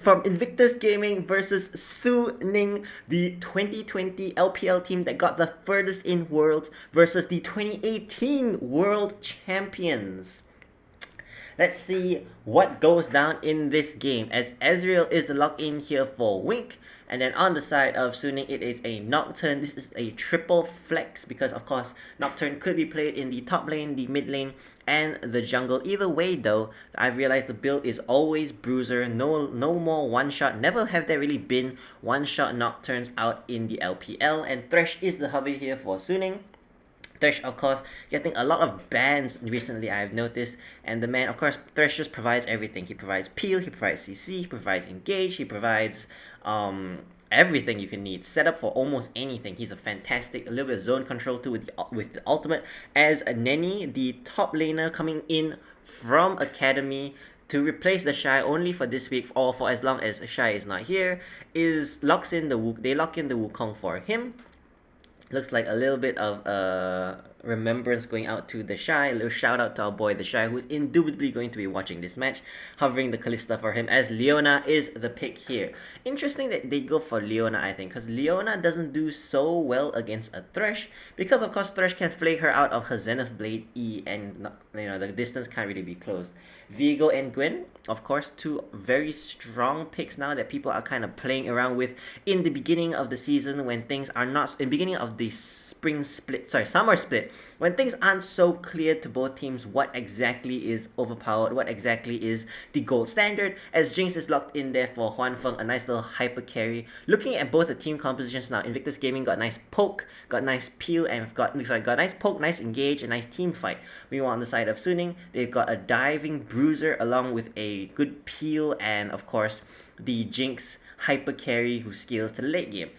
From Invictus Gaming versus Su Ning, the 2020 LPL team that got the furthest in Worlds versus the 2018 World Champions. Let's see what goes down in this game, as Ezreal is the lock-in here for Wink, and then on the side of Suning it is a Nocturne. This is a triple flex because of course Nocturne could be played in the top lane, the mid lane, and the jungle. Either way though, I've realized the build is always Bruiser, no more one-shot. Never have there really been one-shot Nocturnes out in the LPL, and Thresh is the hubby here for Suning. Thresh, of course, getting a lot of bans recently, I've noticed. And the man, of course, Thresh just provides everything. He provides peel, he provides CC, he provides engage, he provides everything you can need. Set up for almost anything. He's a fantastic, a little bit of zone control too with the ultimate. As Nenny, the top laner coming in from Academy to replace the Shy only for this week or for as long as Shy is not here, they lock in the Wukong for him. Looks like a little bit of remembrance going out to the Shy. A little shout out to our boy the Shy, who's indubitably going to be watching this match, hovering the Kalista for him, as Leona is the pick here. Interesting that they go for Leona, I think, because Leona doesn't do so well against a Thresh, because of course Thresh can flake her out of her Zenith Blade E, and the distance can't really be closed. Viego and Gwen, of course, two very strong picks now that people are kind of playing around with in the beginning of the season, when things are not in the beginning of the summer split, when things aren't so clear to both teams what exactly is overpowered, what exactly is the gold standard, as Jinx is locked in there for Huanfeng, a nice little hyper carry. Looking at both the team compositions now, Invictus Gaming got nice poke, got nice peel, and got nice poke, nice engage, and nice team fight. Meanwhile, on the side of Suning, they've got a diving Bruiser along with a good peel, and of course the Jinx hyper carry who scales to the late game.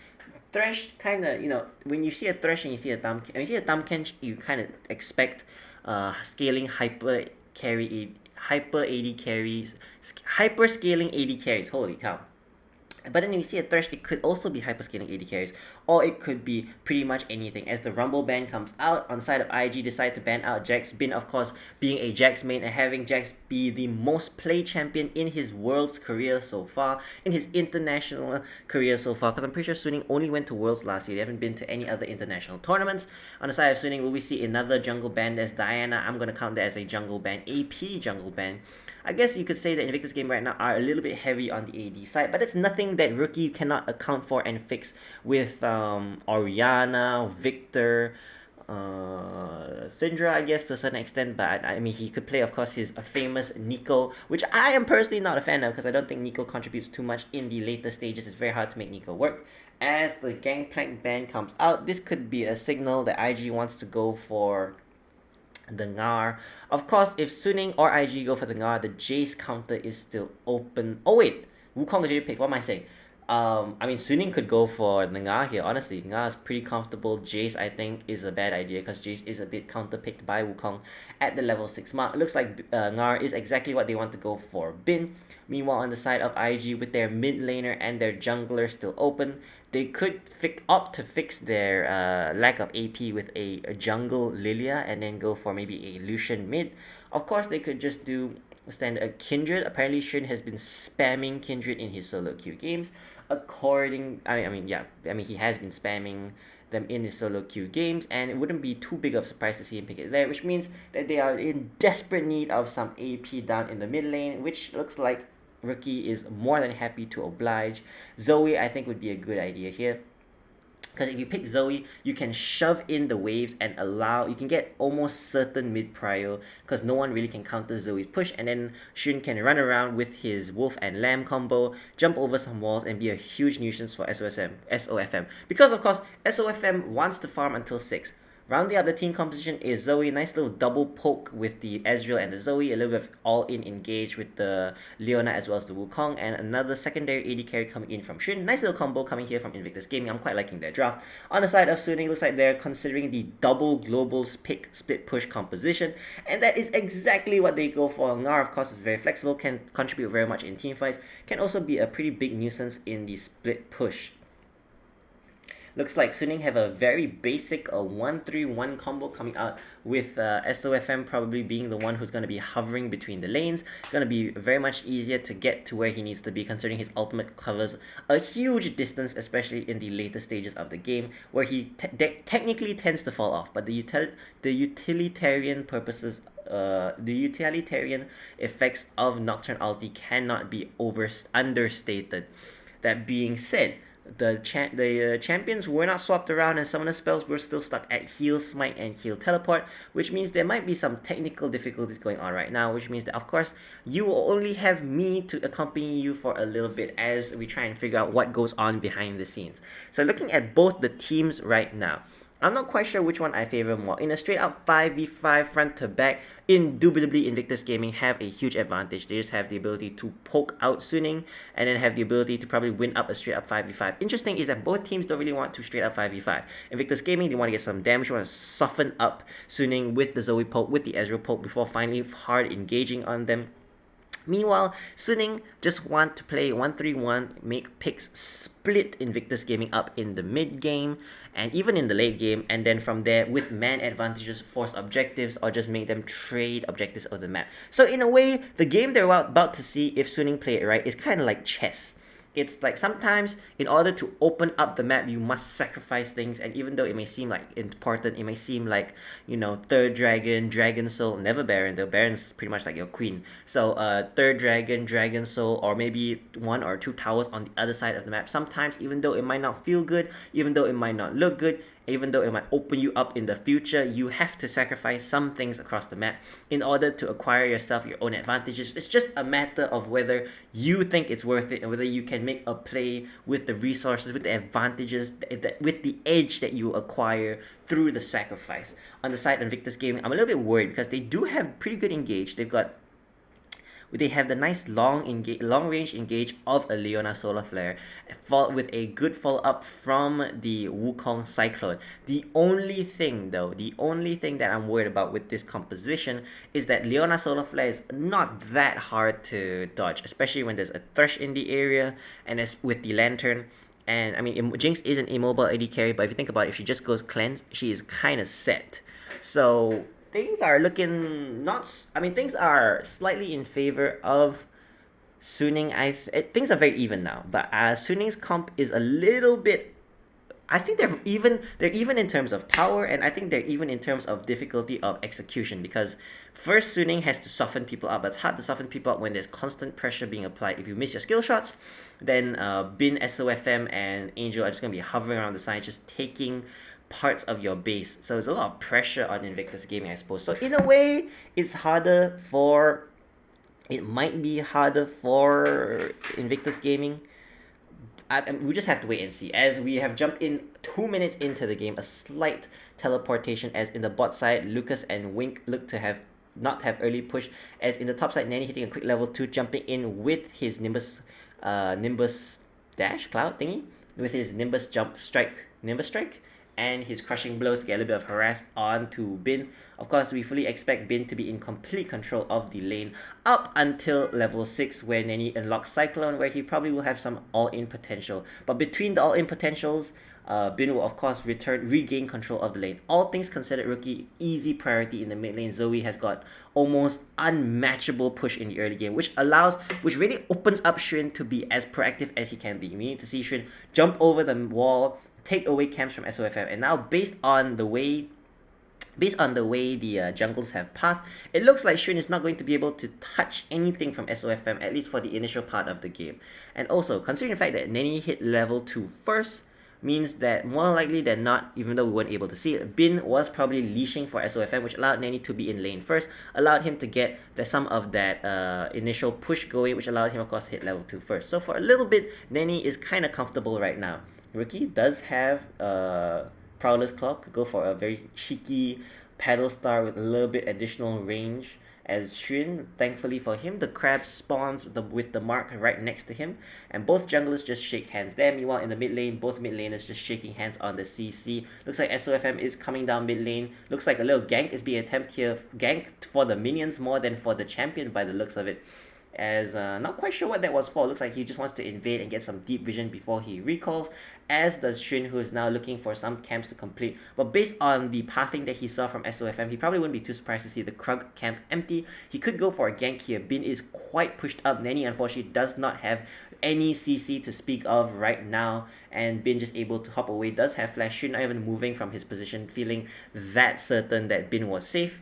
Thresh kind of, when you see a Thresh and you see a Tahm you kind of expect scaling hyper AD carries, hyper scaling AD carries. Holy cow! But then you see a Thresh, it could also be hyperscaling AD carries, or it could be pretty much anything. As the Rumble ban comes out, on the side of IG decide to ban out Jax. Bin, of course, being a Jax main and having Jax be the most played champion in his Worlds career so far, in his international career so far, because I'm pretty sure Suning only went to Worlds last year. They haven't been to any other international tournaments. On the side of Suning, will we see another jungle ban? There's Diana. I'm going to count that as a jungle ban, AP jungle ban. I guess you could say that Invictus Game right now are a little bit heavy on the AD side, but that's nothing that Rookie cannot account for and fix with Orianna, Victor, Syndra, I guess, to a certain extent. But I mean, he could play, of course, his famous Nico, which I am personally not a fan of because I don't think Nico contributes too much in the later stages. It's very hard to make Nico work. As the Gangplank ban comes out, this could be a signal that IG wants to go for the Ngar. Of course, if Suning or IG go for the Ngar, the Jace counter is still open. Oh wait, Wukong is already picked. What am I saying? I mean, Suning could go for the Ngar here. Honestly, Ngar is pretty comfortable. Jace, I think, is a bad idea because Jace is a bit counter-picked by Wukong at the level 6 mark. It looks like Ngar is exactly what they want to go for. Bin, meanwhile, on the side of IG, with their mid laner and their jungler still open, they could opt to fix their lack of AP with a jungle Lilia and then go for maybe a Lucian mid. Of course, they could just do standard Kindred. Apparently, Shin has been spamming Kindred in his solo queue games. He has been spamming them in his solo queue games, and it wouldn't be too big of a surprise to see him pick it there, which means that they are in desperate need of some AP down in the mid lane, which looks like Rookie is more than happy to oblige. Zoe, I think, would be a good idea here. Because if you pick Zoe, you can shove in the waves and you can get almost certain mid prio because no one really can counter Zoe's push, and then Shun can run around with his Wolf and Lamb combo, jump over some walls, and be a huge nuisance for SOFM. Because of course, SOFM wants to farm until 6. Rounding up the team composition is Zoe. Nice little double poke with the Ezreal and the Zoe. A little bit of all-in engage with the Leona as well as the Wukong. And another secondary AD carry coming in from Shin. Nice little combo coming here from Invictus Gaming. I'm quite liking their draft. On the side of Suning, looks like they're considering the double global pick split push composition. And that is exactly what they go for. Ngar, of course, is very flexible. Can contribute very much in team fights. Can also be a pretty big nuisance in the split push. Looks like Suning have a very basic 1-3-1 combo coming out with SOFM probably being the one who's going to be hovering between the lanes. It's going to be very much easier to get to where he needs to be, considering his ultimate covers a huge distance, especially in the later stages of the game, where he technically tends to fall off. But the utilitarian purposes the utilitarian effects of Nocturne Ulti cannot be understated. That being said, the champions were not swapped around, and some of the spells were still stuck at Heal Smite and Heal Teleport, which means there might be some technical difficulties going on right now, which means that, of course, you will only have me to accompany you for a little bit as we try and figure out what goes on behind the scenes. So looking at both the teams right now, I'm not quite sure which one I favor more. In a straight up 5v5 front to back, indubitably Invictus Gaming have a huge advantage. They just have the ability to poke out Suning and then have the ability to probably win up a straight up 5v5. Interesting is that both teams don't really want to straight up 5v5. Invictus Gaming, they want to get some damage, want to soften up Suning with the Zoe poke, with the Ezreal poke before finally hard engaging on them. Meanwhile, Suning just want to play 1-3-1, make picks, split Invictus Gaming up in the mid game and even in the late game, and then from there, with man advantages, force objectives or just make them trade objectives of the map. So in a way, the game they're about to see, if Suning play it right, is kind of like chess. It's like sometimes in order to open up the map, you must sacrifice things, and even though it may seem like important, it may seem like, you know, third dragon, dragon soul, never Baron. The Baron's pretty much like your queen. So third dragon, dragon soul, or maybe 1 or 2 towers on the other side of the map. Sometimes, even though it might not feel good, even though it might not look good, even though it might open you up in the future, you have to sacrifice some things across the map in order to acquire yourself your own advantages. It's just a matter of whether you think it's worth it and whether you can make a play with the resources, with the advantages, with the edge that you acquire through the sacrifice. On the side of Invictus Gaming, I'm a little bit worried because they do have pretty good engage. They have the nice long range engage of a Leona Solar Flare, with a good follow up from the Wukong Cyclone. The only thing that I'm worried about with this composition is that Leona Solar Flare is not that hard to dodge, especially when there's a Thresh in the area and as with the Lantern. And I mean, Jinx is an immobile AD carry, but if you think about it, if she just goes cleanse, she is kind of set. So things are looking things are slightly in favor of Suning. Things are very even now, but Suning's comp is a little bit. I think they're even in terms of power, and I think they're even in terms of difficulty of execution, because first Suning has to soften people up, but it's hard to soften people up when there's constant pressure being applied. If you miss your skill shots, then Bin, SOFM, and Angel are just going to be hovering around the side, just taking parts of your base. So there's a lot of pressure on Invictus Gaming, I suppose. So in a way, it might be harder for Invictus Gaming. We just have to wait and see. As we have jumped in 2 minutes into the game, a slight teleportation as in the bot side, Lucas and Wink look to not have early push, as in the top side, Nanny hitting a quick level 2, jumping in with his Nimbus dash cloud thingy, with his Nimbus strike, and his crushing blows, get a little bit of harass onto Bin. Of course, we fully expect Bin to be in complete control of the lane up until level 6, where Nanny unlocks Cyclone, where he probably will have some all-in potential. But between the all-in potentials, Bin will of course regain control of the lane. All things considered, Rookie, easy priority in the mid lane. Zoe has got almost unmatchable push in the early game, which really opens up Shin to be as proactive as he can be. We need to see Shin jump over the wall, take away camps from SOFM, and now based on the way the jungles have passed, it looks like Shin is not going to be able to touch anything from SOFM, at least for the initial part of the game. And also, considering the fact that Nanny hit level 2 first, means that more likely than not, even though we weren't able to see it, Bin was probably leashing for SOFM, which allowed Nanny to be in lane first, allowed him to get some of that initial push going, which allowed him, of course, to hit level 2 first. So for a little bit, Nanny is kind of comfortable right now. Rookie does have Prowler's Claw, could go for a very cheeky Paddle Star with a little bit additional range. As Shin, thankfully for him, the crab spawns with the mark right next to him, and both junglers just shake hands there. Meanwhile, in the mid lane, both mid laners just shaking hands on the CC. Looks like SOFM is coming down mid lane. Looks like a little gank is being attempted here. Gank for the minions more than for the champion by the looks of it. as not quite sure what that was for. Looks like he just wants to invade and get some deep vision before he recalls, as does Xun, who is now looking for some camps to complete. But based on the pathing that he saw from SOFM, he probably wouldn't be too surprised to see the Krug camp empty. He could go for a gank here. Bin is quite pushed up. Nany unfortunately does not have any CC to speak of right now, and Bin just able to hop away. Does have flash. Xun not even moving from his position, feeling that certain that Bin was safe.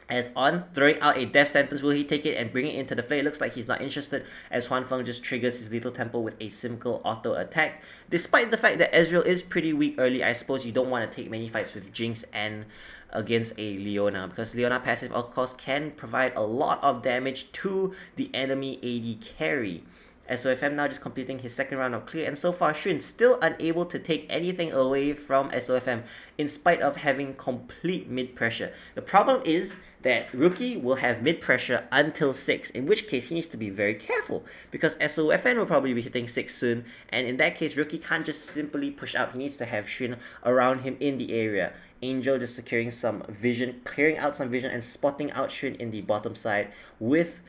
As On throwing out a death sentence, will he take it and bring it into the fray? It looks like he's not interested, as Huan Feng just triggers his Lethal Temple with a simple auto attack. Despite the fact that Ezreal is pretty weak early, I suppose you don't want to take many fights with Jinx and against a Leona, because Leona passive of course can provide a lot of damage to the enemy AD carry. SOFM now just completing his second round of clear, and so far Xun still unable to take anything away from SOFM in spite of having complete mid pressure. The problem is that Rookie will have mid pressure until 6, in which case he needs to be very careful, because SOFN will probably be hitting 6 soon, and in that case Rookie can't just simply push out. He needs to have Xun around him in the area. Angel just securing some vision, clearing out some vision, and spotting out Xun in the bottom side with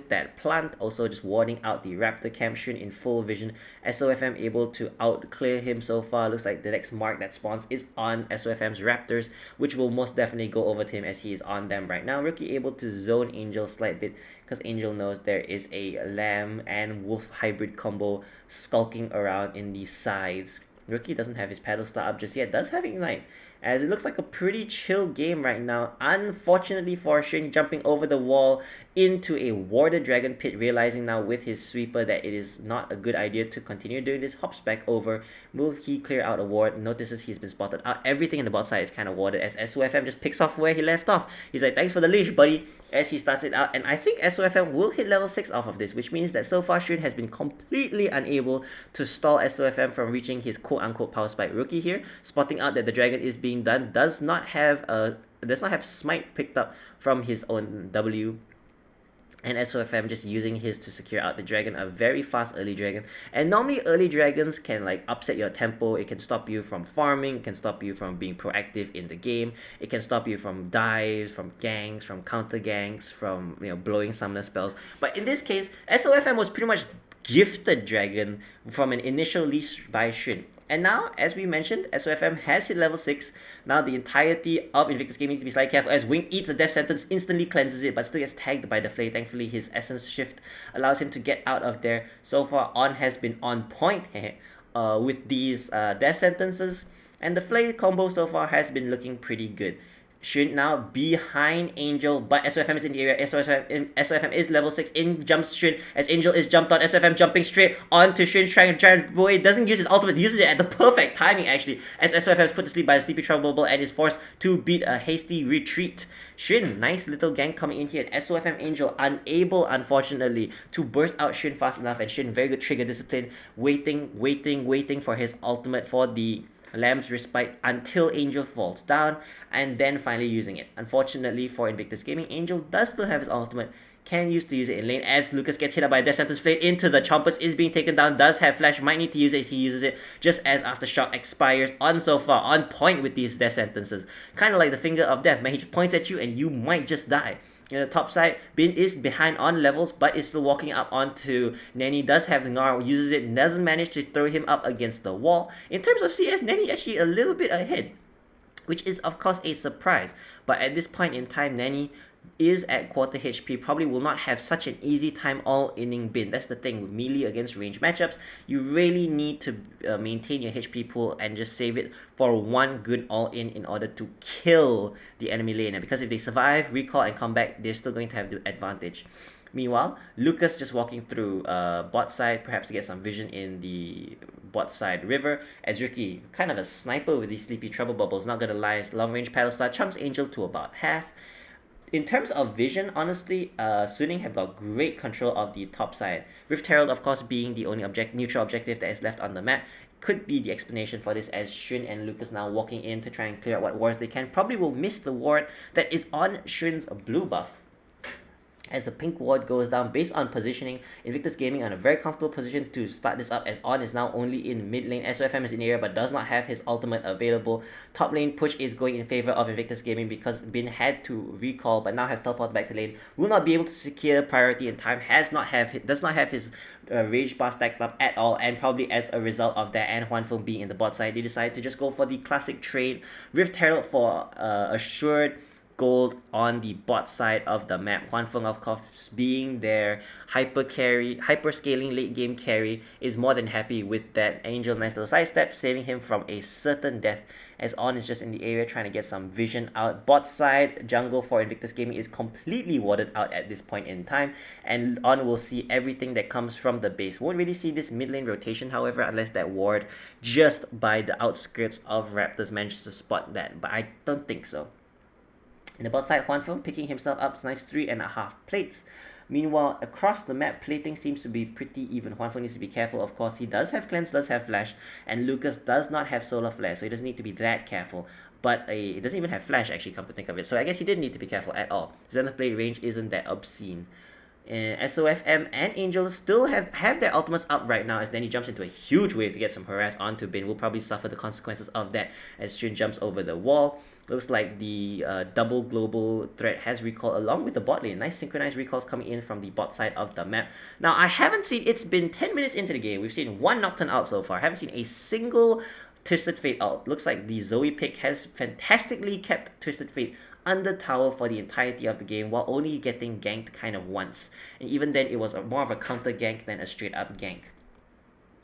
that plant, also just warding out the Raptor camp. Xun in full vision. SOFM able to out clear him so far. Looks like the next mark that spawns is on SOFM's Raptors, which will most definitely go over to him as he is on them right now. Rookie able to zone Angel slight bit, because Angel knows there is a Lamb and Wolf hybrid combo skulking around in the sides. Rookie doesn't have his paddle star up just yet, does have Ignite, as it looks like a pretty chill game right now. Unfortunately for Xun, jumping over the wall into a warded dragon pit, realizing now with his sweeper that it is not a good idea to continue doing this hop spec over. Will he clear out a ward? Notices he's been spotted out. Everything in the bot side is kind of warded, as SOFM just picks off where he left off. He's like, thanks for the leash, buddy, as he starts it out. And I think SOFM will hit level 6 off of this, which means that so far Xun has been completely unable to stall SOFM from reaching his quote-unquote power spike. Rookie here, spotting out that the dragon is being done, does not have smite picked up from his own W, and SOFM just using his to secure out the dragon, a very fast early dragon. And normally early dragons can like upset your tempo. It can stop you from farming, it can stop you from being proactive in the game, it can stop you from dives, from ganks, from counter ganks, from blowing summoner spells. But in this case, SOFM was pretty much gifted dragon from an initial leash by Xun. And now, as we mentioned, SOFM has hit level 6. Now the entirety of Invictus Gaming need to be slightly careful, as Wing eats a death sentence, instantly cleanses it, but still gets tagged by the Flay. Thankfully, his essence shift allows him to get out of there. So far, On has been on point with these death sentences, and the Flay combo so far has been looking pretty good. Xun now behind Angel, but SOFM is in the area. SOFM is level 6. In jumps Xun as Angel is jumped on. SOFM jumping straight onto Xun, trying to boy. Doesn't use his ultimate, uses it at the perfect timing actually, as SOFM is put to sleep by the Sleepy Trouble Bubble and is forced to beat a hasty retreat. Xun, nice little gank coming in here, and SOFM Angel unable, unfortunately, to burst out Xun fast enough, and Xun very good trigger discipline, waiting for his ultimate for the Lamb's respite until Angel falls down, and then finally using it. Unfortunately for Invictus Gaming, Angel does still have his ultimate, can use to use it in lane, as Lucas gets hit up by a Death Sentence Flame into the Chompers, is being taken down, does have flash, might need to use it as he uses it just as Aftershock expires. On so far, on point with these Death Sentences. Kind of like the Finger of Death, man, he just points at you and you might just die. In the top side, Bin is behind on levels, but is still walking up onto Nany. Does have the Ngar, uses it, doesn't manage to throw him up against the wall. In terms of CS, Nany actually a little bit ahead, which is of course a surprise. But at this point in time, Nany is at quarter HP, probably will not have such an easy time all-inning Bin. That's the thing with melee against range matchups. You really need to maintain your HP pool and just save it for one good all-in order to kill the enemy laner, because if they survive, recall, and come back, they're still going to have the advantage. Meanwhile, Lucas just walking through bot side, perhaps to get some vision in the bot side river, as Rookie, kind of a sniper with these Sleepy Trouble Bubbles, not gonna lie, long range paddle star chunks Angel to about half. In terms of vision, honestly, Suning have got great control of the top side. Rift Herald, of course, being the only neutral objective that is left on the map, could be the explanation for this, as Xun and Lucas now walking in to try and clear out what wards they can. Probably will miss the ward that is on Xun's blue buff. as the pink ward goes down based on positioning. Invictus Gaming on a very comfortable position to start this up, as On is now only in mid lane. SOFM is in area but does not have his ultimate available. Top lane push is going in favor of Invictus Gaming because Bin had to recall but now has teleported back to lane. Will not be able to secure priority in time, does not have his rage bar stacked up at all, and probably as a result of that and Huan Feng being in the bot side, they decided to just go for the classic trade. Rift Herald for assured gold on the bot side of the map. Huan Feng, of course, being their hyper scaling late game carry, is more than happy with that. Angel, nice little sidestep, saving him from a certain death, as On is just in the area trying to get some vision out. Bot side jungle for Invictus Gaming is completely warded out at this point in time, and On will see everything that comes from the base. Won't really see this mid lane rotation, however, unless that ward just by the outskirts of Raptors manages to spot that, but I don't think so. In the bot side, Huan Feng picking himself up nice 3.5 plates. Meanwhile, across the map, plating seems to be pretty even. Huan Feng needs to be careful, of course. He does have cleanse, does have flash, and Lucas does not have solar flare, so he doesn't need to be that careful. But it doesn't even have flash, actually, come to think of it. So I guess he didn't need to be careful at all. Zenith Blade range isn't that obscene. SOFM and Angel still have their ultimates up right now, as Danny jumps into a huge wave to get some harass onto Bin. Will probably suffer the consequences of that as Xun jumps over the wall. Looks like the double global threat has recall along with the bot lane. Nice synchronized recalls coming in from the bot side of the map. Now, I haven't seen, it's been 10 minutes into the game. We've seen one Nocturne out so far. I haven't seen a single Twisted Fate out. Looks like the Zoe pick has fantastically kept Twisted Fate under tower for the entirety of the game, while only getting ganked kind of once. And even then, it was more of a counter gank than a straight up gank.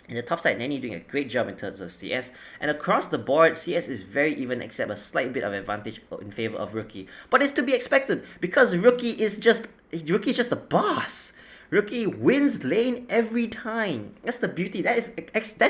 In the top side, Nanny doing a great job in terms of CS, and across the board, CS is very even except a slight bit of advantage in favor of Rookie. But it's to be expected, because Rookie is just a boss. Rookie wins lane every time. That's the beauty. That's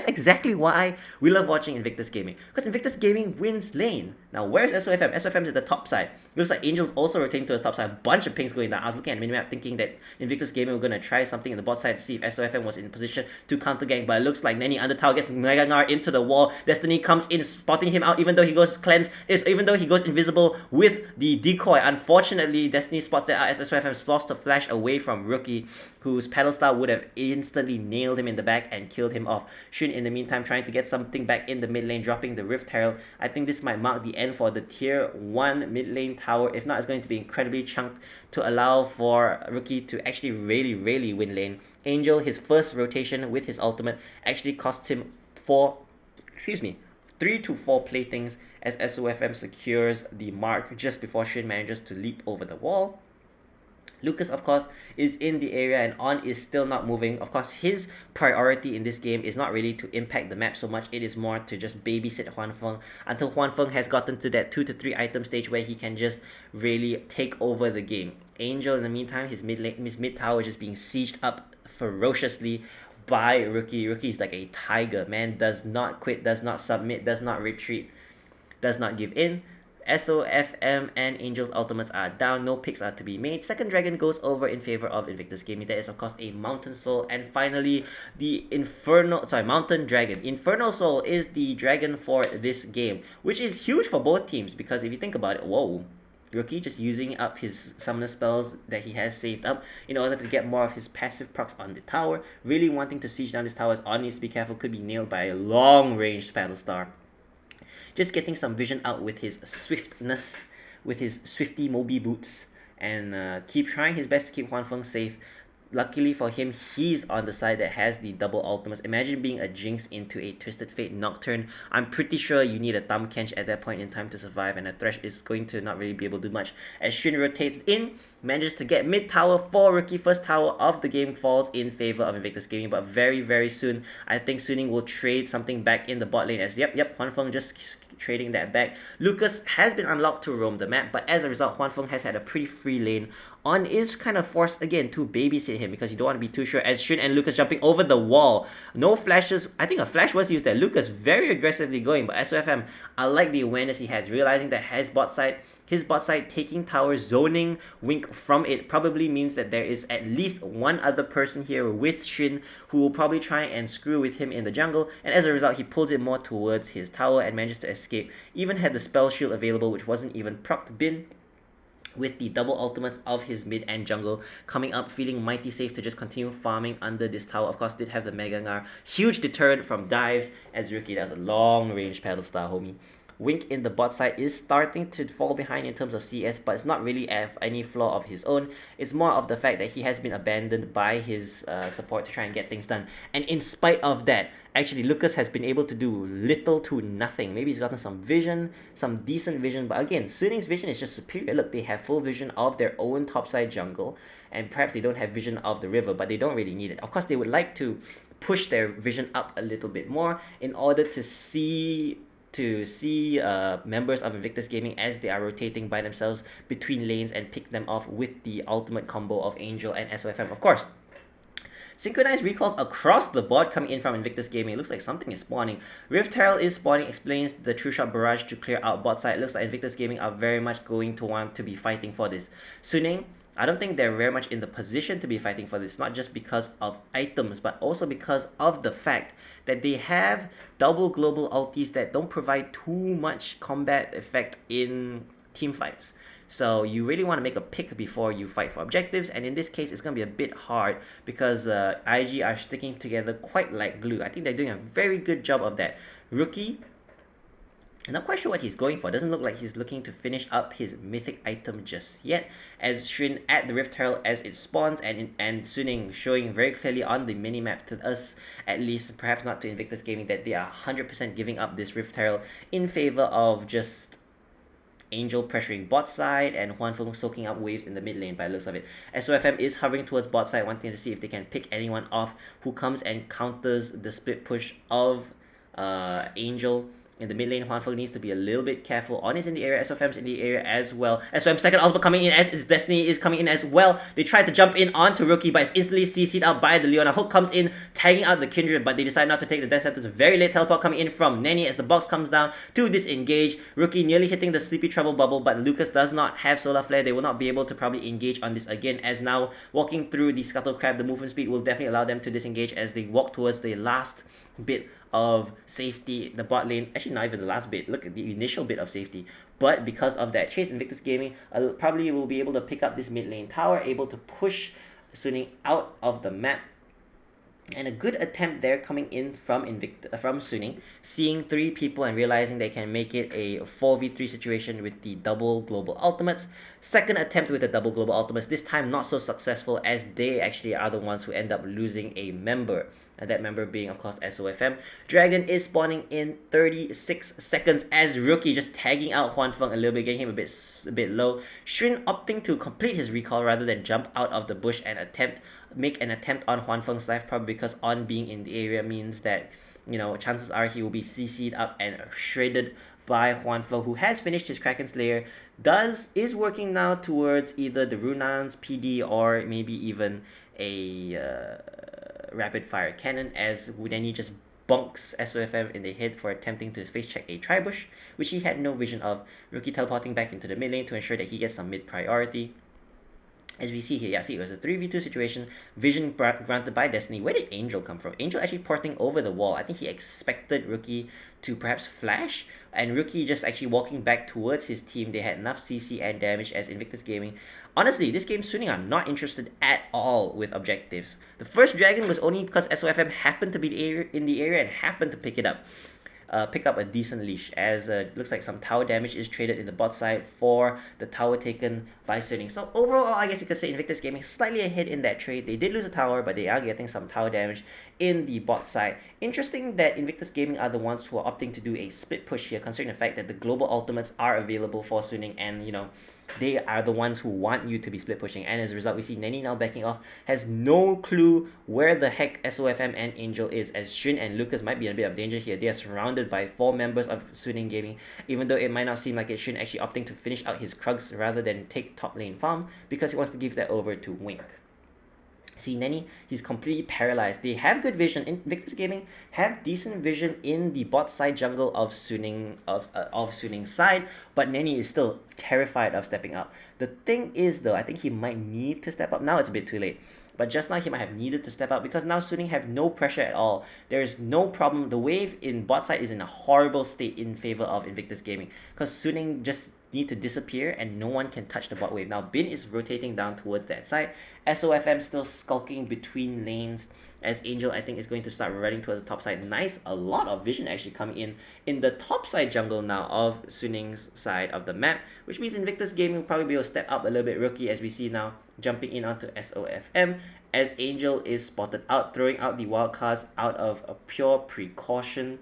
exactly why we love watching Invictus Gaming. Because Invictus Gaming wins lane. Now, where's SOFM? SOFM's at the top side. Looks like Angel's also rotating to the top side. A bunch of pings going down. I was looking at the minimap thinking that Invictus Gaming were going to try something in the bot side to see if SOFM was in position to counter gank. But it looks like Nanny under tower gets Mega Gnar into the wall. Destiny comes in, spotting him out even though he goes cleanse. Even though he goes invisible with the decoy. Unfortunately, Destiny spots that out as SOFM's lost a flash away from Rookie, whose paddle star would have instantly nailed him in the back and killed him off. Xun, in the meantime, trying to get something back in the mid lane, dropping the Rift Herald. I think this might mark the end for the tier 1 mid lane tower. If not, it's going to be incredibly chunked to allow for Rookie to actually really win lane. Angel, his first rotation with his ultimate, actually cost him 3 to 4 platings as SOFM secures the mark just before Xun manages to leap over the wall. Lucas, of course, is in the area and On is still not moving. Of course, his priority in this game is not really to impact the map so much. It is more to just babysit Huan Feng until Huan Feng has gotten to that 2 to 3 item stage where he can just really take over the game. Angel, in the meantime, his mid tower is just being sieged up ferociously by Rookie. Rookie is like a tiger, man. Does not quit, does not submit, does not retreat, does not give in. SOFM and Angel's ultimates are down, no picks are to be made. Second dragon goes over in favor of Invictus Gaming. That is of course a Mountain Soul, and finally the Mountain Dragon. Infernal Soul is the dragon for this game, which is huge for both teams because if you think about it, whoa. Rookie just using up his summoner spells that he has saved up in order to get more of his passive procs on the tower. Really wanting to siege down this tower, as On needs to be careful, could be nailed by a long-range Battlestar. Just getting some vision out with his swiftness, with his swifty Moby boots, and keep trying his best to keep Huan Feng safe. Luckily for him, he's on the side that has the double ultimates. Imagine being a Jinx into a Twisted Fate Nocturne. I'm pretty sure you need a Thumb Kench at that point in time to survive, and a Thresh is going to not really be able to do much. As Xun rotates in, manages to get mid tower for Rookie. First tower of the game falls in favor of Invictus Gaming, but very soon, I think Suning will trade something back in the bot lane as Huan Feng just trading that back. Lucas has been unlocked to roam the map, but as a result, Huan Feng has had a pretty free lane. On is kind of forced again to babysit him because you don't want to be too sure, as Xun and Lucas jumping over the wall. No flashes. I think a flash was used there. Lucas very aggressively going, but SOFM, I like the awareness he has, realizing that his bot side taking tower, zoning Wink from it probably means that there is at least one other person here with Xun who will probably try and screw with him in the jungle, and as a result he pulls it more towards his tower and manages to escape. Even had the spell shield available, which wasn't even procced. Bin with the double ultimates of his mid and jungle coming up, feeling mighty safe to just continue farming under this tower. Of course, did have the Mega Ngar, huge deterrent from dives as Rookie. That was a long range paddle star, homie. Wink in the bot side is starting to fall behind in terms of CS, but it's not really any flaw of his own. It's more of the fact that he has been abandoned by his support to try and get things done. And in spite of that, actually Lucas has been able to do little to nothing. Maybe he's gotten some vision, some decent vision, but again, Suning's vision is just superior. Look, they have full vision of their own topside jungle, and perhaps they don't have vision of the river, but they don't really need it. Of course, they would like to push their vision up a little bit more in order to see members of Invictus Gaming as they are rotating by themselves between lanes and pick them off with the ultimate combo of Angel and SOFM. Of course, synchronized recalls across the board coming in from Invictus Gaming. It looks like something is spawning. Rift Herald is spawning, explains the True Shot Barrage to clear out bot side. It looks like Invictus Gaming are very much going to want to be fighting for this. Suning, I don't think they're very much in the position to be fighting for this, not just because of items, but also because of the fact that they have double global ultis that don't provide too much combat effect in team fights. So you really want to make a pick before you fight for objectives, and in this case it's going to be a bit hard because IG are sticking together quite like glue. I think they're doing a very good job of that. Rookie, I'm not quite sure what he's going for. Doesn't look like he's looking to finish up his mythic item just yet. As Shin at the Rift Herald as it spawns, and Suning showing very clearly on the minimap to us, at least, perhaps not to Invictus Gaming, that they are 100% giving up this Rift Herald in favor of just Angel pressuring bot side and Huanfeng soaking up waves in the mid lane by the looks of it. SOFM is hovering towards bot side, wanting to see if they can pick anyone off who comes and counters the split push of Angel. In the mid lane, Huanfeng needs to be a little bit careful. On is in the area, SOFM's in the area as well. SOFM's second ultimate coming in as his Destiny is coming in as well. They tried to jump in onto Rookie, but it's instantly CC'd out by the Leona. Hook comes in, tagging out the Kindred, but they decide not to take the death sentence. Very late teleport coming in from Nenny as the box comes down to disengage. Rookie nearly hitting the Sleepy Trouble bubble, but Lucas does not have Solar Flare. They will not be able to probably engage on this again, as now walking through the Scuttle Crab, the movement speed will definitely allow them to disengage as they walk towards the last bit of safety, the bot lane. Actually, not even the last bit. Look at the initial bit of safety. But because of that chase, Invictus Gaming probably will be able to pick up this mid lane tower, able to push Suning out of the map. And a good attempt there coming in from Suning, seeing 3 people and realizing they can make it a 4v3 situation with the double global ultimates. Second attempt with the double global ultimates, this time not so successful as they actually are the ones who end up losing a member. And that member being, of course, SOFM. Dragon is spawning in 36 seconds as Rookie just tagging out Huanfeng a little bit, getting him a bit low. Shin opting to complete his recall rather than jump out of the bush and make an attempt on Huanfeng's life, probably because on being in the area means that, you know, chances are he will be CC'd up and shredded by Huanfeng, who has finished his Kraken Slayer, is working now towards either the Runan's PD or maybe even a rapid fire cannon, as Wudeni just bonks SOFM in the head for attempting to face check a Tribush, which he had no vision of. Rookie teleporting back into the mid lane to ensure that he gets some mid priority. As we see here, yeah, see, it was a 3v2 situation, vision granted by Destiny. Where did Angel come from? Angel actually porting over the wall. I think he expected Rookie to perhaps flash, and Rookie just actually walking back towards his team. They had enough CC and damage as Invictus Gaming. Honestly, this game Suning are not interested at all with objectives. The first dragon was only because SOFM happened to be in the area and happened to pick it up. Pick up a decent leash, as looks like some tower damage is traded in the bot side for the tower taken by Suning. So overall, I guess you could say Invictus Gaming slightly ahead in that trade. They did lose a tower, but they are getting some tower damage in the bot side. Interesting that Invictus Gaming are the ones who are opting to do a split push here, considering the fact that the global ultimates are available for Suning, and you know, they are the ones who want you to be split pushing. And as a result, we see Nenny now backing off, has no clue where the heck SOFM and Angel is, as Shin and Lucas might be in a bit of danger here. They are surrounded by 4 members of Suning Gaming, even though it might not seem like it. Shin actually opting to finish out his Krugs rather than take top lane farm, because he wants to give that over to Wink. See, Nenny, he's completely paralyzed. They have good vision. Invictus Gaming have decent vision in the bot side jungle of Suning's side, but Nenny is still terrified of stepping up. The thing is, though, I think he might need to step up. Now it's a bit too late. But just now he might have needed to step up, because now Suning have no pressure at all. There is no problem. The wave in bot side is in a horrible state in favor of Invictus Gaming, because Suning just need to disappear and no one can touch the bot wave. Now Bin is rotating down towards that side. SOFM still skulking between lanes as Angel I think is going to start running towards the top side. Nice, a lot of vision actually coming in the top side jungle now of Suning's side of the map, which means Invictus Gaming will probably be able to step up a little bit. Rookie, as we see now, jumping in onto SOFM as Angel is spotted out, throwing out the wildcards out of a pure precaution.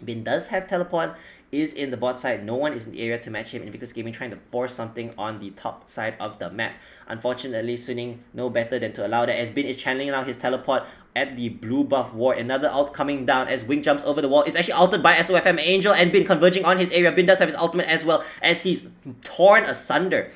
Bin does have teleport, is in the bot side, no one is in the area to match him. Invictus Gaming trying to force something on the top side of the map. Unfortunately, Suning no better than to allow that as Bin is channeling out his teleport at the blue buff ward. Another ult coming down as Wing jumps over the wall. It's actually altered by SOFM Angel and Bin converging on his area. Bin does have his ultimate as well as he's torn asunder.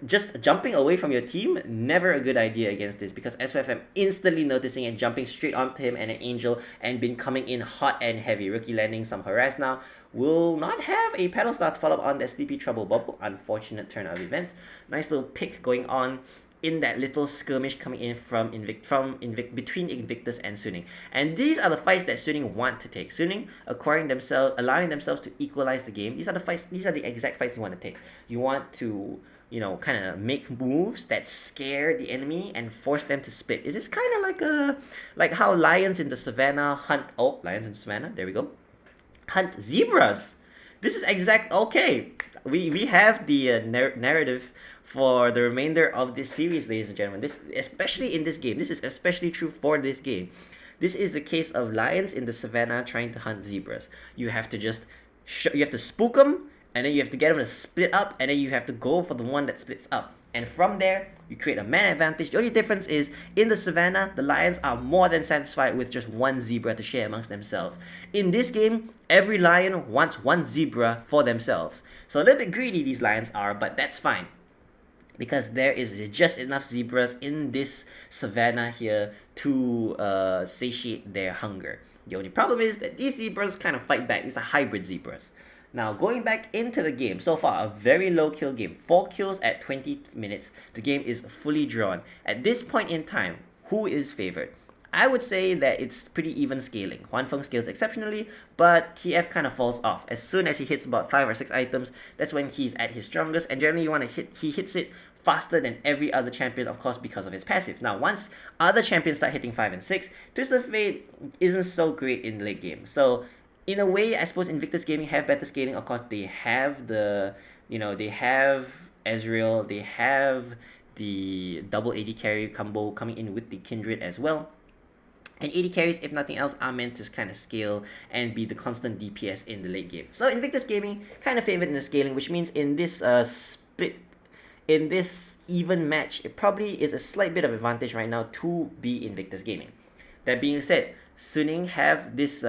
Just jumping away from your team, never a good idea against this because SOFM instantly noticing and jumping straight onto him and an Angel and Bin coming in hot and heavy. Rookie landing some harass now. Will not have a pedal star to follow up on that Sleepy Trouble bubble. Unfortunate turn of events. Nice little pick going on in that little skirmish coming in between Invictus and Suning. And these are the fights that Suning want to take. Suning allowing themselves to equalize the game. These are the exact fights you want to take. You want to kind of make moves that scare the enemy and force them to split. Is this kind of like how lions in the savannah hunt? Oh, lions in the savannah. There we go. Hunt zebras. This is okay. We have the narrative for the remainder of this series, ladies and gentlemen. This, especially in this game, this is especially true for this game. This is the case of lions in the savannah trying to hunt zebras. You have to just you have to spook them, and then you have to get them to split up, and then you have to go for the one that splits up. And from there, you create a man advantage. The only difference is, in the savannah, the lions are more than satisfied with just one zebra to share amongst themselves. In this game, every lion wants one zebra for themselves. So a little bit greedy these lions are, but that's fine. Because there is just enough zebras in this savannah here to satiate their hunger. The only problem is that these zebras kind of fight back. These are hybrid zebras. Now, going back into the game, so far, a very low kill game. 4 kills at 20 minutes. The game is fully drawn. At this point in time, who is favored? I would say that it's pretty even scaling. Huanfeng scales exceptionally, but TF kind of falls off. As soon as he hits about 5 or 6 items, that's when he's at his strongest, and generally he hits it faster than every other champion, of course, because of his passive. Now, once other champions start hitting 5 and 6, Twisted Fate isn't so great in late game. So, in a way, I suppose Invictus Gaming have better scaling. Of course, they have they have Ezreal, they have the double AD carry combo coming in with the Kindred as well. And AD carries, if nothing else, are meant to kind of scale and be the constant DPS in the late game. So Invictus Gaming kind of favored in the scaling, which means in this in this even match, it probably is a slight bit of advantage right now to be Invictus Gaming. That being said, Suning have this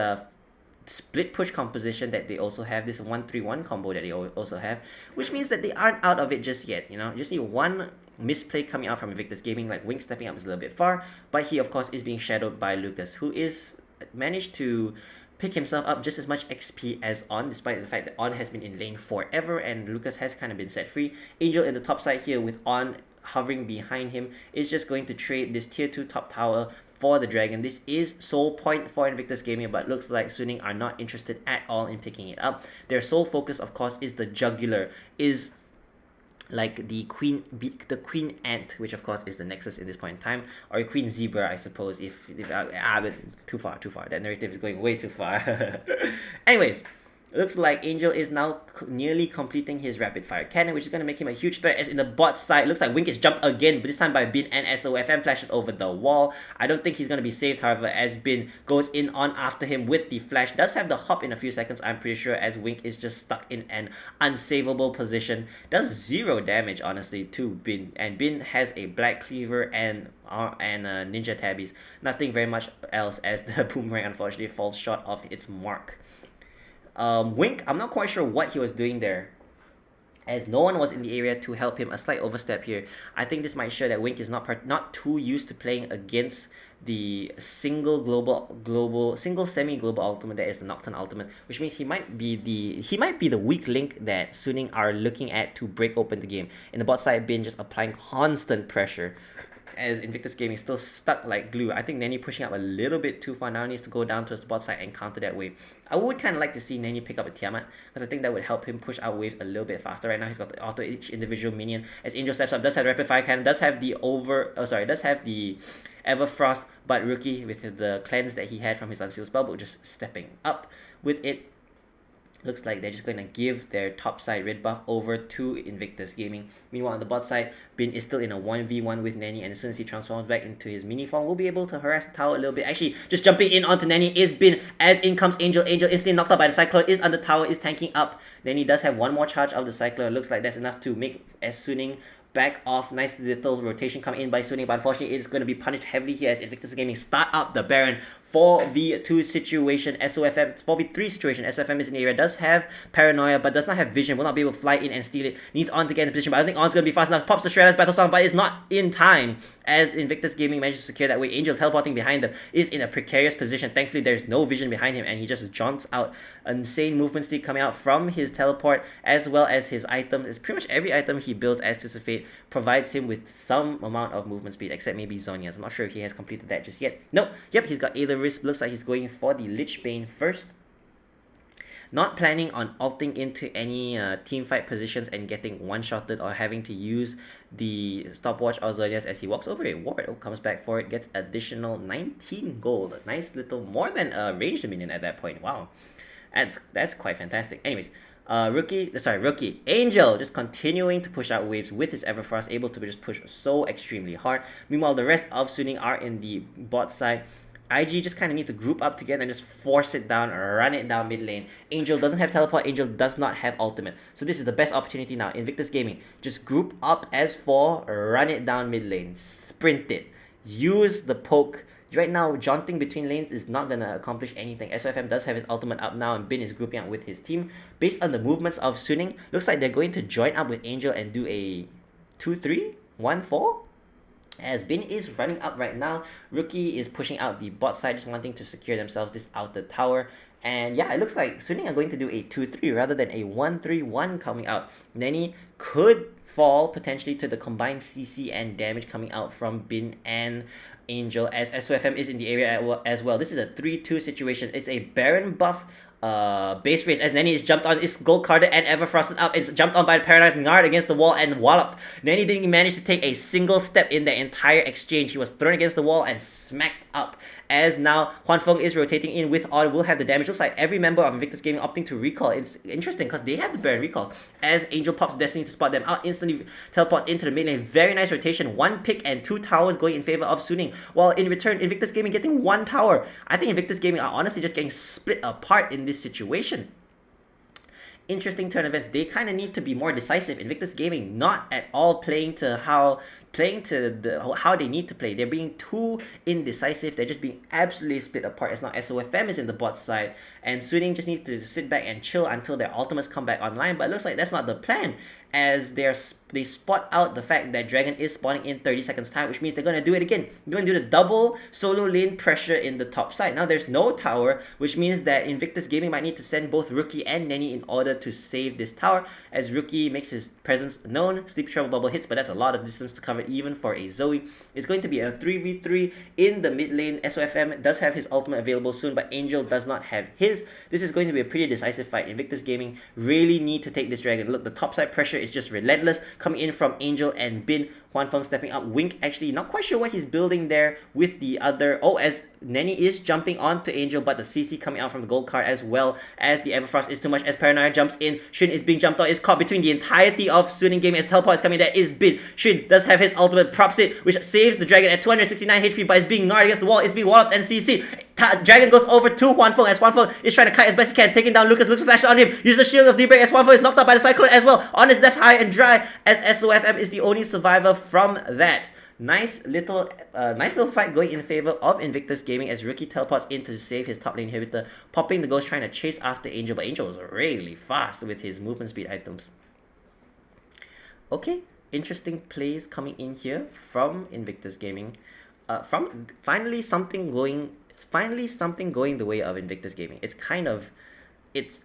split push composition that they also have, this 1-3-1 combo that they also have, which means that they aren't out of it just yet. Just need one misplay coming out from Invictus Gaming, like Wink stepping up is a little bit far, but he of course is being shadowed by Lucas, who is managed to pick himself up just as much XP as On, despite the fact that On has been in lane forever and Lucas has kind of been set free. Angel in the top side here with On hovering behind him is just going to trade this tier 2 top tower for the dragon. This is sole point for Invictus Gaming, but looks like Suning are not interested at all in picking it up. Their sole focus, of course, is the jugular, is like the queen ant, which of course is the nexus in this point in time, or a queen zebra, I suppose. But too far. That narrative is going way too far. Anyways, looks like Angel is now nearly completing his rapid fire cannon, which is going to make him a huge threat. As in the bot side, looks like Wink is jumped again, but this time by Bin, and SOFM flashes over the wall. I don't think he's going to be saved, however, as Bin goes in on after him with the flash. Does have the hop in a few seconds, I'm pretty sure, as Wink is just stuck in an unsavable position. Does 0 damage, honestly, to Bin, and Bin has a black cleaver and ninja tabbies. Nothing very much else, as the boomerang unfortunately falls short of its mark. Wink, I'm not quite sure what he was doing there, as no one was in the area to help him. A slight overstep here. I think this might show that Wink is not too used to playing against the single semi-global ultimate that is the Nocturne ultimate, which means he might be the weak link that Suning are looking at to break open the game. In the bot side, Bin just applying constant pressure. as Invictus Gaming still stuck like glue. I think Nanny pushing up a little bit too far now, needs to go down to the bot side and counter that wave. I would kind of like to see Nanny pick up a Tiamat, because I think that would help him push out waves a little bit faster. Right now he's got the auto each individual minion. As Angel steps up, does have rapid fire cannon, does have the does have the Everfrost, but Rookie with the cleanse that he had from his Unsealed Spellbook just stepping up with it. Looks like they're just going to give their top side red buff over to Invictus Gaming. Meanwhile, on the bot side, Bin is still in a 1v1 with Nanny, and as soon as he transforms back into his mini form, we'll be able to harass the tower a little bit. Actually, just jumping in onto Nanny is Bin, as in comes Angel. Angel instantly knocked out by the Cyclone, is on the tower, is tanking up. Nanny does have one more charge of the Cyclone. Looks like that's enough to make Suning back off. Nice little rotation come in by Suning, but unfortunately it's going to be punished heavily here as Invictus Gaming start up the Baron. 4v2 situation, SOFM, 4v3 situation, SOFM is in the area, does have Paranoia, but does not have Vision, will not be able to fly in and steal it, needs On to get in position, but I don't think On's going to be fast enough, pops the Shredder's Battle Song, but it's not in time, as Invictus Gaming manages to secure that way. Angel teleporting behind them is in a precarious position. Thankfully there's no Vision behind him, and he just jaunts out. Insane movement speed coming out from his teleport, as well as his items. It's pretty much every item he builds as Twist of Fate provides him with some amount of movement speed, except maybe Zhonya's. I'm not sure if he has completed that just yet. Nope, yep, he's got Aether Risk. Looks like he's going for the Lich Bane first. Not planning on ulting into any team fight positions and getting one-shotted or having to use the stopwatch or Zodiacs as he walks over a ward. Oh, comes back for it, gets additional 19 gold. A nice little, more than a ranged minion at that point. Wow, that's quite fantastic. Anyways, Rookie, Angel just continuing to push out waves with his Everfrost, able to just push so extremely hard. Meanwhile, the rest of Suning are in the bot side. IG just kind of need to group up together and just force it down, run it down mid lane. Angel doesn't have teleport, Angel does not have ultimate. So this is the best opportunity now. Invictus Gaming, just group up as 4, run it down mid lane, sprint it, use the poke. Right now, jaunting between lanes is not going to accomplish anything. SOFM does have his ultimate up now, and Bin is grouping up with his team. Based on the movements of Suning, looks like they're going to join up with Angel and do a 2-3, 1-4. As Bin is running up right now, Rookie is pushing out the bot side, just wanting to secure themselves this outer tower. And yeah, it looks like Suning are going to do a 2-3 rather than a 1-3-1 coming out. Nanny could fall potentially to the combined CC and damage coming out from Bin and Angel, as SOFM is in the area as well. This is a 3-2 situation. It's a Baron buff base race, as Nanny is jumped on, is gold carded and Everfrosted up. It's jumped on by the Paradise Guard against the wall and walloped. Nanny didn't manage to take a single step in the entire exchange. He was thrown against the wall and smacked up. As now Huanfeng is rotating in with Odd, will have the damage. Looks like every member of Invictus Gaming opting to recall. It's interesting because they have the Baron recalls. As Angel pops Destiny to spot them out, instantly teleports into the mid lane. Very nice rotation. 1 pick and 2 towers going in favor of Suning, while in return Invictus Gaming getting 1 tower. I think Invictus Gaming are honestly just getting split apart in this situation. Interesting turn events. They kind of need to be more decisive. Invictus Gaming not at all playing to how they need to play. They're being too indecisive. They're just being absolutely split apart. It's not SOFM is in the bot side, and Suning just needs to sit back and chill until their ultimates come back online. But it looks like that's not the plan, as they spot out the fact that Dragon is spawning in 30 seconds time, which means they're going to do it again. They're going to do the double solo lane pressure in the top side. Now there's no tower, which means that Invictus Gaming might need to send both Rookie and Nanny in order to save this tower, as Rookie makes his presence known. Sleep Travel Bubble hits, but that's a lot of distance to cover even for a Zoe. It's going to be a 3v3 in the mid lane. SOFM does have his ultimate available soon, but Angel does not have his. This is going to be a pretty decisive fight. Invictus Gaming really need to take this Dragon. Look, the top side pressure is just relentless, coming in from Angel and Bin. Huanfeng stepping up. Wink actually not quite sure what he's building there with the other. Oh, as Nanny is jumping onto Angel, but the CC coming out from the gold card, as well as the Everfrost is too much as Paranoia jumps in. Shun is being jumped on, is caught between the entirety of Suning Gaming as teleport is coming. There is Bin. Shun does have his ultimate, props it, which saves the Dragon at 269 HP, but is being gnarred against the wall, is being walloped and CC. Dragon goes over to Huanfeng as Huanfeng is trying to kite as best he can, taking down Lucas. Lucas flashes on him, uses the Shield of Deep Break as Huanfeng is knocked out by the Cyclone as well. On his left high and dry, as SOFM is the only survivor from that. Nice little fight going in favor of Invictus Gaming as Rookie teleports in to save his top lane inhibitor, popping the ghost, trying to chase after Angel, but Angel is really fast with his movement speed items. Okay, interesting plays coming in here from Invictus Gaming. From finally something going the way of Invictus Gaming. It's kind of, it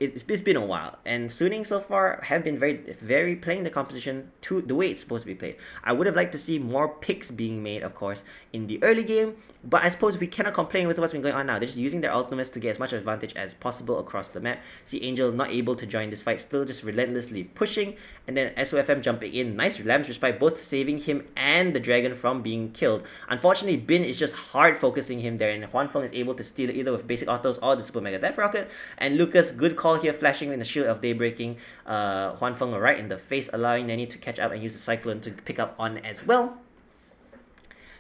it's been a while, and Suning so far have been very playing the composition to the way it's supposed to be played. I would have liked to see more picks being made, of course, in the early game, but I suppose we cannot complain with what's been going on now. They're just using their ultimates to get as much advantage as possible across the map. See Angel not able to join this fight, still just relentlessly pushing, and then SOFM jumping in. Nice Lamb's Respite, both saving him and the dragon from being killed. Unfortunately, Bin is just hard focusing him there, and Huanfeng is able to steal it either with basic autos or the Super Mega Death Rocket. And Lucas, good call here, flashing in the Shield of Daybreaking Huanfeng right in the face, allowing Nanny to catch up and use the Cyclone to pick up on as well.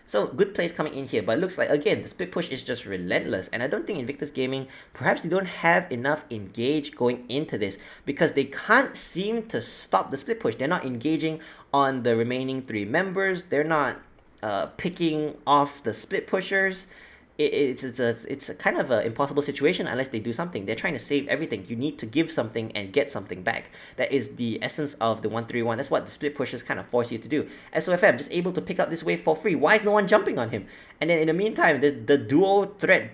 So good plays coming in here, but it looks like, again, the split push is just relentless, and I don't think Invictus Gaming, perhaps they don't have enough engage going into this, because they can't seem to stop the split push. They're not engaging on the remaining 3 members, they're not picking off the split pushers. It's a kind of an impossible situation unless they do something. They're trying to save everything. You need to give something and get something back. That is the essence of the 131. That's what the split pushers kind of force you to do. SOFM just able to pick up this wave for free. Why is no one jumping on him? And then in the meantime, the duo threat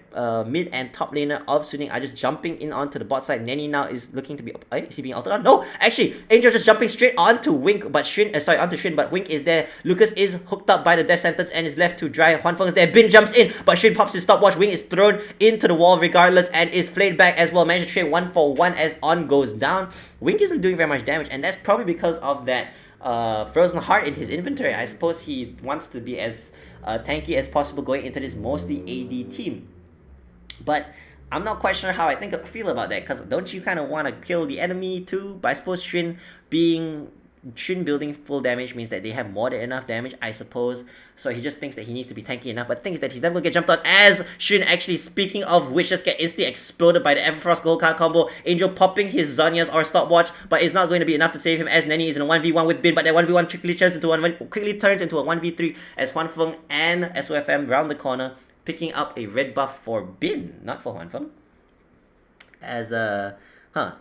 mid and top laner of Suning are just jumping in onto the bot side. Nenny now is looking to be... Is he being altered on? No! Actually, Angel just jumping straight onto Wink, but onto Shin, but Wink is there. Lucas is hooked up by the death sentence and is left to dry. Huanfeng is there. Bin jumps in, but Shin pops his stopwatch. Wing is thrown into the wall regardless and is flayed back as well. Managed to trade 1-for-1 as On goes down. Wing isn't doing very much damage, and that's probably because of that Frozen Heart in his inventory. I suppose he wants to be as tanky as possible going into this mostly AD team. But I'm not quite sure how I feel about that, because don't you kind of want to kill the enemy too? But I suppose Shin building full damage means that they have more than enough damage, I suppose. So he just thinks that he needs to be tanky enough. But the thing is that he's never going to get jumped on, as Shin, actually, speaking of which, just get instantly exploded by the Everfrost Gold card combo. Angel popping his Zhonya's or stopwatch, but it's not going to be enough to save him, as Nenny is in a 1v1 with Bin. But that 1v1 quickly turns into a 1v3 as Huanfeng and SOFM round the corner, picking up a red buff for Bin, not for Huanfeng. As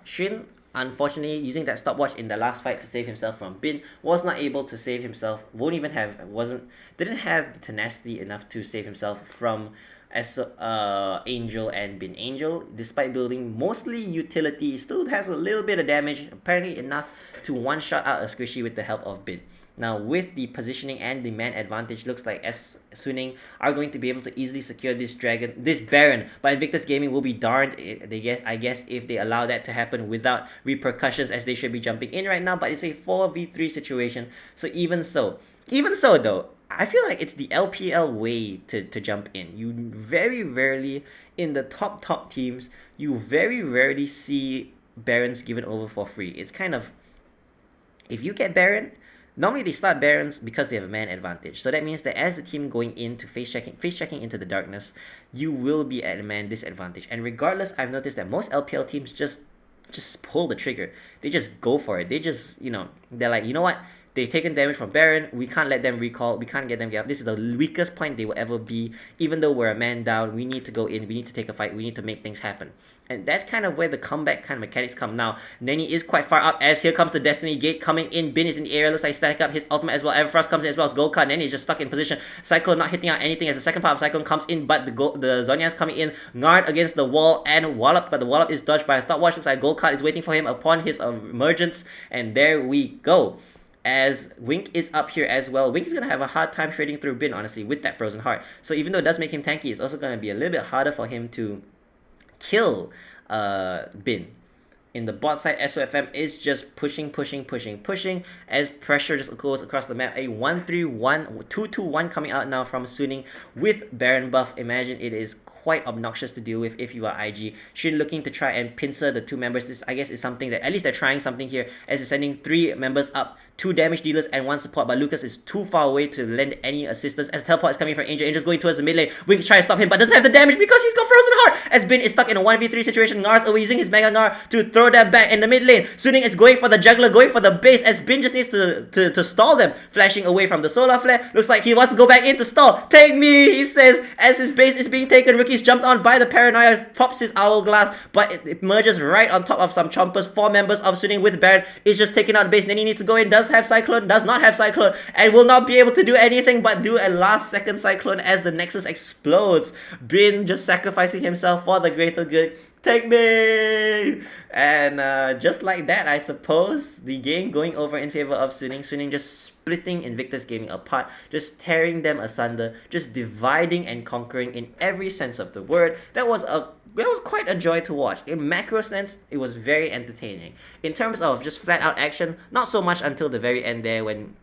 Shin, unfortunately, using that stopwatch in the last fight to save himself from Bin, was not able to save himself. Didn't have the tenacity enough to save himself from Angel and Bin. Angel, despite building mostly utility, still has a little bit of damage, apparently enough to one-shot out a Squishy with the help of Bin. Now, with the positioning and the man advantage, looks like Suning are going to be able to easily secure this Baron. But Invictus Gaming will be darned, I guess, if they allow that to happen without repercussions, as they should be jumping in right now. But it's a 4v3 situation, so even so though, I feel like it's the LPL way to jump in. You very rarely, in the top teams, you very rarely see Barons given over for free. It's kind of, if you get Baron, normally they start Barons because they have a man advantage. So that means that as the team going into face checking into the darkness, you will be at a man disadvantage. And regardless, I've noticed that most LPL teams just pull the trigger. They just go for it. They just, they're like, you know what? They've taken damage from Baron. We can't let them recall. We can't get them get up. This is the weakest point they will ever be. Even though we're a man down, we need to go in. We need to take a fight. We need to make things happen. And that's kind of where the comeback kind of mechanics come. Now, Nenny is quite far up, as here comes the Destiny Gate coming in. Bin is in the area. Looks like stack up his ultimate as well. Everfrost comes in as well as Gold Card. Nenny is just stuck in position. Cyclone not hitting out anything as the second part of Cyclone comes in, but the Zhonya's coming in. Guard against the wall and Wallop, but the Wallop is dodged by a stopwatch. Looks like Gold Card is waiting for him upon his emergence. And there we go. As Wink is up here as well. Wink is going to have a hard time trading through Bin, honestly, with that Frozen Heart. So even though it does make him tanky, it's also going to be a little bit harder for him to kill Bin. In the bot side, SOFM is just pushing as pressure just goes across the map. A 1-3-1, 2-2-1 coming out now from Suning with Baron buff. Imagine it is quite obnoxious to deal with if you are IG. Shin looking to try and pincer the 2 members. This, I guess, is something that, at least they're trying something here, as they're sending 3 members up, 2 damage dealers and 1 support, but Lucas is too far away to lend any assistance, as teleport is coming from Angel. Angel's going towards the mid lane. Wings trying to stop him, but doesn't have the damage because he's got Frozen Heart, as Bin is stuck in a 1v3 situation. Ngar's away using his Mega Ngar to throw that back in the mid lane. Suning is going for the juggler, going for the base, as Bin just needs to stall them, flashing away from the solar flare. Looks like he wants to go back in to stall. Take me, he says, as his base is being taken. Rookie's jumped on by the Paranoia, pops his Hourglass, but it merges right on top of some chompers. 4 members of Suning with Baron is just taking out base. Then he needs to go in, does have Cyclone, does not have Cyclone, and will not be able to do anything but do a last second Cyclone as the Nexus explodes. Bin just sacrificing himself for the greater good. Take me! And just like that, I suppose, the game going over in favor of Suning. Suning just splitting Invictus Gaming apart, just tearing them asunder, just dividing and conquering in every sense of the word. That was quite a joy to watch. In macro sense, it was very entertaining. In terms of just flat out action, not so much until the very end there when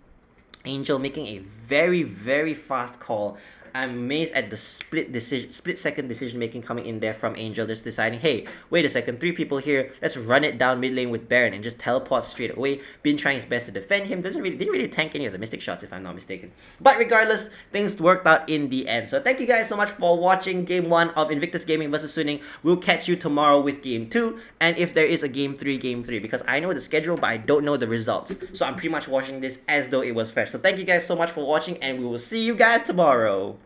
Angel making a very, very fast call. I'm amazed at the split second decision making coming in there from Angel, just deciding, hey, wait a second, 3 people here, let's run it down mid lane with Baron and just teleport straight away. Been trying his best to defend him, didn't really tank any of the Mystic shots if I'm not mistaken. But regardless, things worked out in the end. So thank you guys so much for watching Game 1 of Invictus Gaming vs Suning. We'll catch you tomorrow with Game 2, and if there is a Game 3, because I know the schedule but I don't know the results. So I'm pretty much watching this as though it was fresh. So thank you guys so much for watching, and we will see you guys tomorrow.